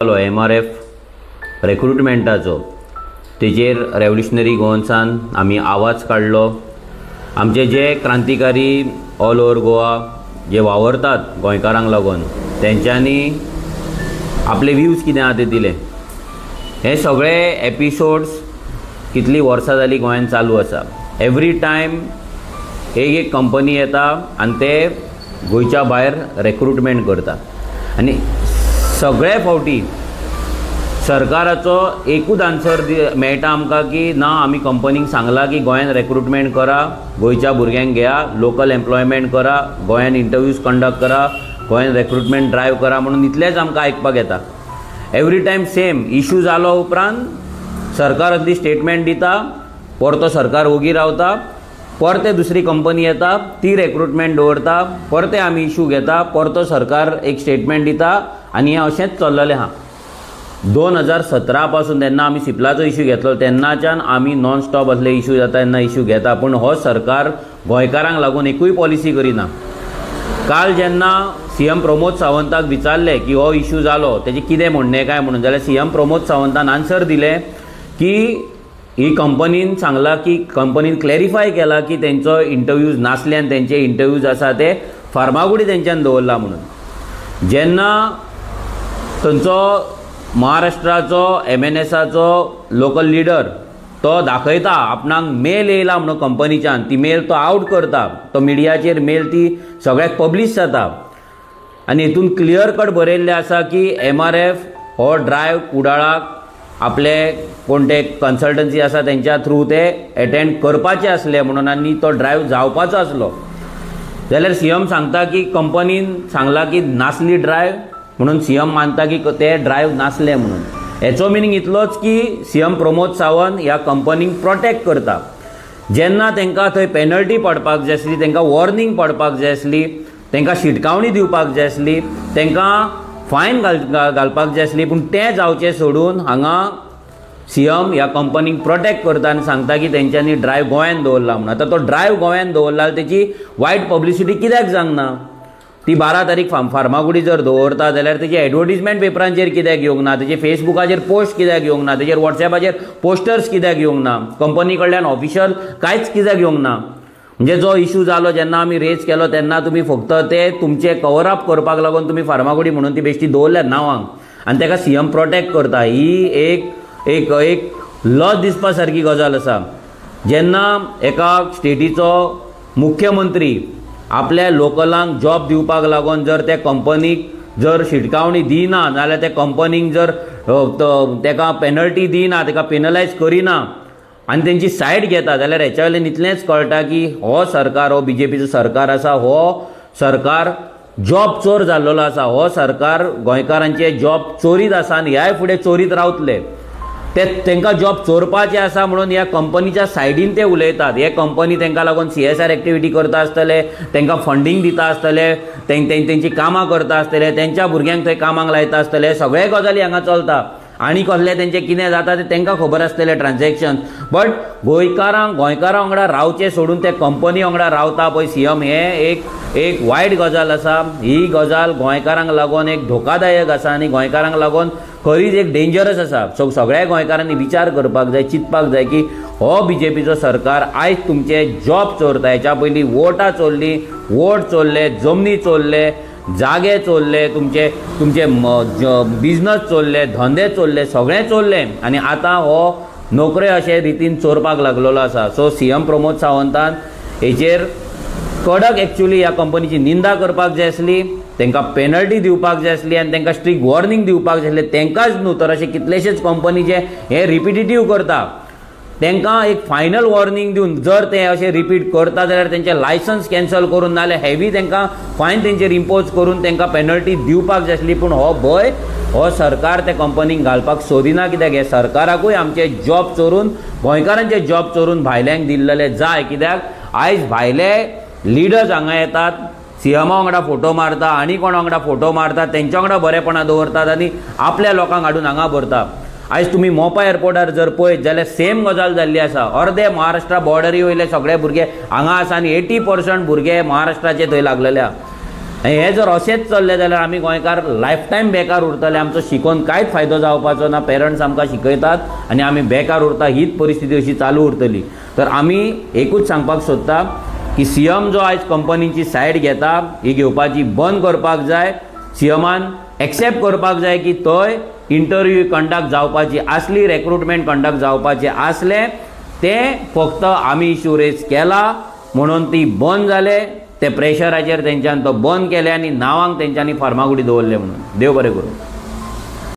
MRF रिक्रुटमेंटाचो तेजेर revolutionary गोवन्सान आमी आवाज काडलो। आमचे जे क्रांतिकारी ऑल ओव्हर गोवा जे वावरतात गोंयकारांक लागून तेंच्यांनी आपले व्ह्यूज कितें आहा ते दिले। हे सगळे एपिसोड्स कितली वर्सां जाली गोंयांत चालू आसा। एवरी टायम एक कंपनी येता आनी ते गोंयच्या भायर रिक्रुटमेंट करता आनी सगळे फावटी सरकाराचो एकूच आन्सर मेळटा आमकां की ना, आमी कंपनीक सांगलां की गोंयांत रिक्रुटमेंट करा, गोंयच्या भुरग्यांक घेया, लोकल एम्प्लॉयमेंट करा, गोंयांत इंटरव्यूज कंडक्ट करा, गोंयांत रिक्रुटमेंट ड्रायव्ह करा म्हणून इतलेंच आमकां आयकपाक येता। एवरी टायम सेम इश्यू जालो उपरांत सरकार असली स्टेटमेंट दिता, परतो सरकार ओगी रावता, परते दुसरी कंपनी येता, ती रिक्रुटमेंट दवरता, परते आमी इश्यू घेता, परतो सरकार एक स्टेटमेंट दिता आनी हें अशेंच चल्ललें आहा। 2017 पासून जेन्ना आमी सिप्लाचो इश्यू घेतलो तेन्नाच्यान आमी नॉन स्टॉप असले इश्यू जाता तेन्ना इश्यू घेता, पूण हो सरकार गोंयकारांक लागून एकूय पॉलिसी करिना। काल जेन्ना CM प्रमोद सावंताक विचारले की हो इश्यू जालो तेजें कितें म्हणणें काय म्हणून, जाल्यार CM प्रमोद सावंतान आन्सर दिलें की ही कंपनीन सांगलां की कंपनीन क्लॅरिफाय केला की तेंचो इंटरव्यूज नासले आनी तेंचे इंटरव्यूज आसा ते फार्मागुडी तेंच्यान दवरला म्हणून। जेन्ना थंयचो महाराष्ट्राचो MNSाचो लोकल लिडर तो दाखयता आपणाक मेल येयला म्हणून कंपनीच्यान, ती मेल तो आउट करता, तो मिडियाचेर मेल ती सगळ्याक पब्लीश जाता आनी हितून क्लियर कट बरयल्लें आसा की MRF हो ड्रायव्ह कुडाळाक आपले कोण ते कन्सल्टन्सी आसा तेंच्या थ्रू ते एटेंड करपाचे आसले म्हणून आनी तो ड्रायव्ह जावपाचो आसलो। जाल्यार CM सांगता की कंपनीन सांगलां की नासली ड्रायव्ह म्हणून CM मानता की ते ड्रायव्ह नासले म्हणून। हेचो मिनींग इतलोच की CM प्रमोद सावंत ह्या कंपनीक प्रोटेक्ट करता। जेन्ना तांकां थंय पेनल्टी पडपाक जाय आसली, तांकां वॉर्निंग पडपाक जाय आसली, तांकां शिटकावणी दिवपाक जाय आसली, तांकां फायन घालपाक जाय आसली, पूण तें जावचें सोडून हांगा CM ह्या कंपनीक प्रोटेक्ट करता आनी सांगता की तेंच्यांनी ड्रायव्ह गोंयांत दवरला म्हणून। आतां तो ड्रायव्ह गोंयांत दवरला तेची वायट पब्लिसिटी कित्याक जावंक ती 12 तारीख फार्मागुडी जर दवरता जाल्यार तेजी एडवर्टिजमेंट पेपरांचेर कित्याक येवंक ना, तेजे फेसबुकाचेर पोस्ट कित्याक येवंक ना, तेजेर व्हॉट्सॅपाचेर पोस्टर्स कित्याक येवंक ना, कंपनी कडल्यान ऑफिशियल कांयच कित्याक येवंक ना। म्हणजे जो इश्यू जालो जेन्ना आमी रेज केलो तेन्ना तुमी फक्त ते तुमचे कवर अप करपाक लागून तुमी फार्मागुडी म्हणून ती बेश्टी दवरल्या नांवांक आनी ताका CM प्रोटेक्ट करता। ही एक लज दिसपा सारकी गजाल आसा। जेन्ना एका स्टेटीचो मुख्यमंत्री आपल्या लोकलांक जॉब दिवपाक लागून जर त्या कंपनीक जर शिटकावणी दिना, नाल्यार त्या कंपनीक जर ताका पेनल्टी दिना, ताका पेनलायज करिना आनी तेंची सायड घेता, जाल्यार हेच्या वयल्यान इतलेंच कळटा की हो सरकार, हो BJPचो सरकार आसा, हो सरकार जॉब चोर जाल्लो आसा, हो सरकार गोंयकारांचे जॉब चोरीत आसा आनी ह्याय फुडें चोरीत रावतले। तांकां जॉब चोरपाचें आसा म्हणून ह्या कंपनीच्या सायडीन ते उलयतात। हे कंपनी तांकां लागून CSR एक्टिविटी करता आसतले, तांकां फंडींग दिता आसतले, तेंची कामां करता आसतले, तेंच्या भुरग्यांक थंय कामाक लायता आसतले, सगळे गजाली हांगा चलता आनी कसले तेंचे कितें जाता ते तांकां खबर आसतले ट्रान्झॅक्शन। बट गोंयकारां वांगडा रावचे सोडून ते कंपनी वांगडा रावता पळय CM, हे एक वायट गजाल आसा। ही गजाल गोंयकारांक लागून एक धोकादायक आसा आनी गोंयकारांक लागून खरीच एक डेंजरस आसा। सो सगळ्या गोंयकारांनी विचार करपाक जाय, चिंतपाक जाय की हो BJPचो सरकार आयज तुमचे जॉब चोरता। हेच्या पयलीं वोटां चोरली, वोट चोरले, जमनी चोरले, जागे चोरले, तुमचे बिजनस चोरले, धंदे चोरले, सगळें चोरलें आनी आतां हो नोकऱ्यो अशे रितीन चोरपाक लागलेलो आसा। सो CM प्रमोद सावंतान हेचेर कडक एक्चुअली ह्या कंपनीची निंदा करपाक जाय आसली, तांकां पेनल्टी दिवपाक जाय आसली आनी तांकां स्ट्रिक्ट वॉर्निंग दिवपाक जाय आसलें। तांकांच न्हू तर अशे कितलेशेच कंपनी जे हे रिपिटेटीव करता तांकां एक फायनल वॉर्निंग दिवन जर ते अशें रिपीट करता जाल्यार तेंचे लायसन्स कॅन्सल करून नाल्यार हेवी तांकां फायन तेंचेर इम्पोज करून तांकां पेनल्टी दिवपाक जाय आसली। पूण हो सरकार त्या कंपनीक घालपाक सोदिना। कित्याक हे सरकाराकूय आमचे जॉब चोरून, गोंयकारांचे जॉब चोरून भायल्यांक दिल्लेले जाय। कित्याक आयज भायले लिडर्स हांगा येतात, CM वांगडा फोटो मारता, आनी कोणा वांगडा फोटो मारता, तेंच्या वांगडा बरेपणा दवरतात आनी आपल्या लोकांक हाडून हांगा भरता। आयज तुम्ही मोपा एअरपोर्टार जर पळयत जाल्यार सेम गजाल जाल्ली आसा। अर्धे महाराष्ट्रा बॉर्डरी वयले सगळे भुरगे हांगा आसा आनी 80% भुरगे महाराष्ट्राचे थंय लागलेले आहा। हे जर अशेंच चल्ले जाल्यार आमी गोंयकार लायफ टायम बेकार उरतले. आमचो शिकोवन कांयच फायदो जावपाचो ना. पेरंट्स आमकां शिकयतात आनी आमी बेकार उरता, हीच परिस्थिती अशी चालू उरतली. तर आमी एकूच सांगपाक सोदता की सीएम जो आयज कंपनीची सायड घेता ही घेवपाची बंद करपाक जाय. सीएमान एक्सेप्ट करपाक जाय की थंय इंटरव्यू कंडक्ट जावपाची आसली, रिक्रुटमेंट कंडक्ट जावपाचे आसले, ते फक्त आमी इश्यू रेज केला म्हणून ती बंद जाले. ते प्रेशराचेर तेंच्यान तो बंद केले आनी नांवांक तेंच्यांनी फार्मागुडी दवरले म्हणून. देव बरें करूं.